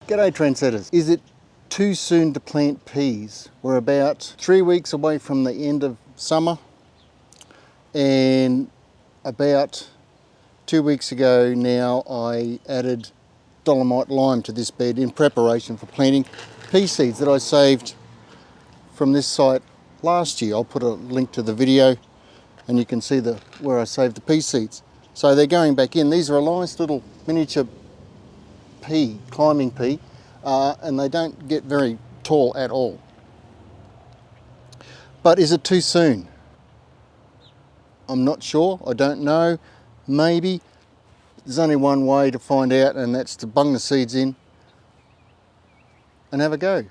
G'day trendsetters. Is it too soon to plant peas? We're about 3 weeks away from the end of summer, and about 2 weeks ago now I added dolomite lime to this bed in preparation for planting pea seeds that I saved from this site last year. I'll put a link to the video and you can see where I saved the pea seeds. So they're going back in. These are a nice little miniature pea, climbing pea, and they don't get very tall at all. But is it too soon? I'm not sure, I don't know. Maybe. There's only one way to find out, and that's to bung the seeds in and have a go.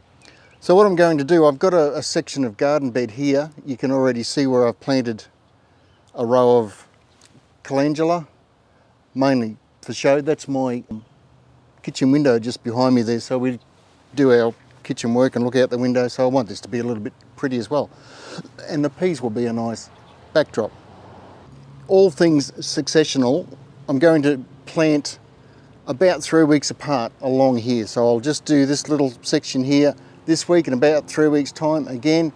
So what I'm going to do, I've got a section of garden bed here. You can already see where I've planted a row of calendula, mainly for show. That's my kitchen window just behind me there, so we do our kitchen work and look out the window, so I want this to be a little bit pretty as well. And the peas will be a nice backdrop. All things successional, I'm going to plant about 3 weeks apart along here. So I'll just do this little section here this week, in about 3 weeks time again,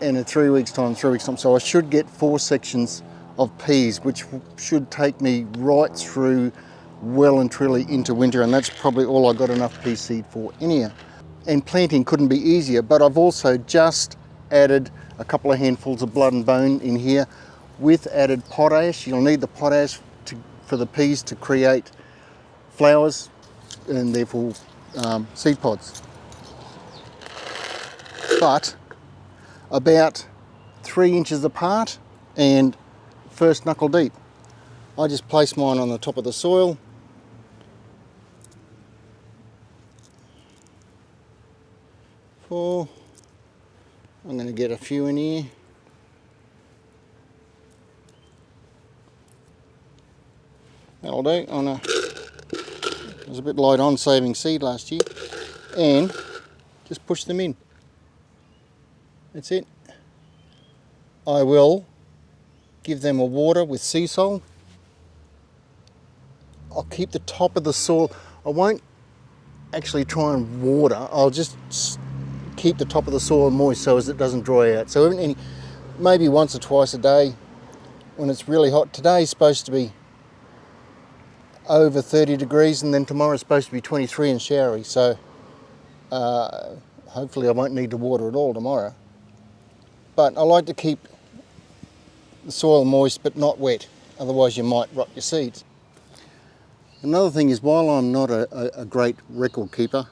and in 3 weeks time, 3 weeks time. So I should get 4 sections of peas, which should take me right through well and truly into winter, and that's probably all I got enough pea seed for anyhow. And planting couldn't be easier, but I've also just added a couple of handfuls of blood and bone in here with added potash. You'll need the potash for the peas to create flowers and therefore seed pods. But about 3 inches apart and first knuckle deep. I just place mine on the top of the soil. I'm going to get a few in here. That'll do. I was a bit light on saving seed last year, and just push them in. That's it. I will give them a water with ℏ𝕃. I'll keep the top of the soil. I won't actually try and water. I'll just keep the top of the soil moist so as it doesn't dry out. So maybe once or twice a day when it's really hot. Today's supposed to be over 30 degrees, and then tomorrow's supposed to be 23 and showery, so hopefully I won't need to water at all tomorrow. But I like to keep the soil moist but not wet, otherwise you might rot your seeds. Another thing is, while I'm not a great record keeper,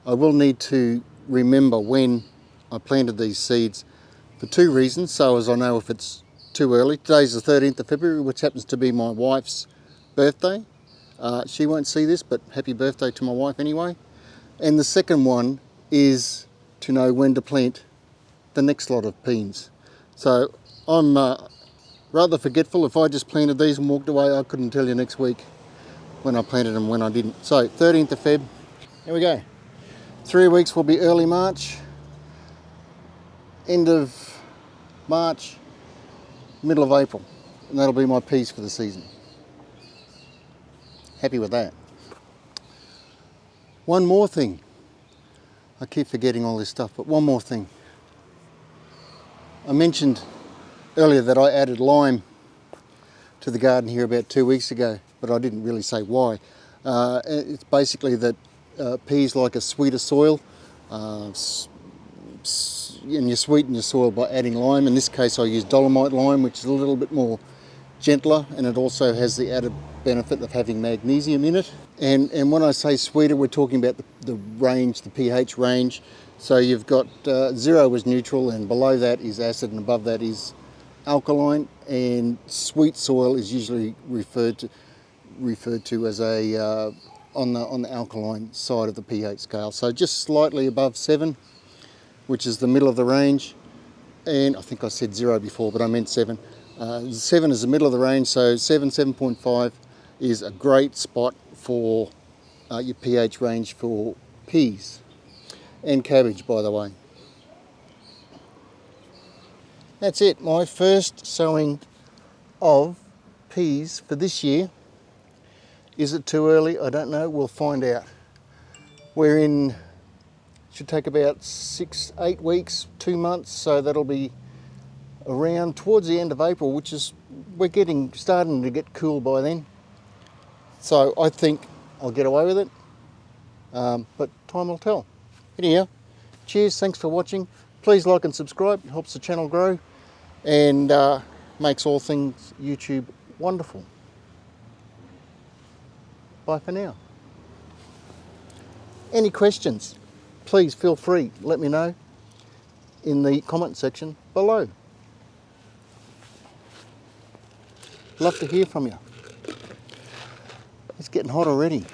I will need to remember when I planted these seeds for 2 reasons, so as I know if it's too early. Today's the 13th of February, which happens to be my wife's birthday. She won't see this, but happy birthday to my wife anyway. And the second one is to know when to plant the next lot of peas. So I'm rather forgetful. If I just planted these and walked away, I couldn't tell you next week when I planted them, when I didn't. So 13th of Feb, here we go. 3 weeks will be early March, end of March, middle of April, and that'll be my peas for the season. Happy with that. One more thing. I keep forgetting all this stuff, but one more thing. I mentioned earlier that I added lime to the garden here about 2 weeks ago, but I didn't really say why. It's basically that peas like a sweeter soil, and you sweeten your soil by adding lime. In this case I use dolomite lime, which is a little bit more gentler, and it also has the added benefit of having magnesium in it. And when I say sweeter, we're talking about the range, the pH range. So you've got 0 is neutral, and below that is acid, and above that is alkaline. And sweet soil is usually referred to as a on the alkaline side of the pH scale. So just slightly above 7, which is the middle of the range. And I think I said 0 before, but I meant 7. 7 is the middle of the range, so 7.5 is a great spot for your pH range for peas and cabbage, by the way. That's it, my first sowing of peas for this year. Is it too early? I don't know, we'll find out. We're in, should take about 6-8 weeks, 2 months, so that'll be around towards the end of April, which is, we're starting to get cool by then. So I think I'll get away with it, but time will tell. Anyhow, cheers, thanks for watching. Please like and subscribe, it helps the channel grow and makes all things YouTube wonderful. Bye for now. Any questions, please feel free, let me know in the comment section below. Love to hear from you. It's getting hot already.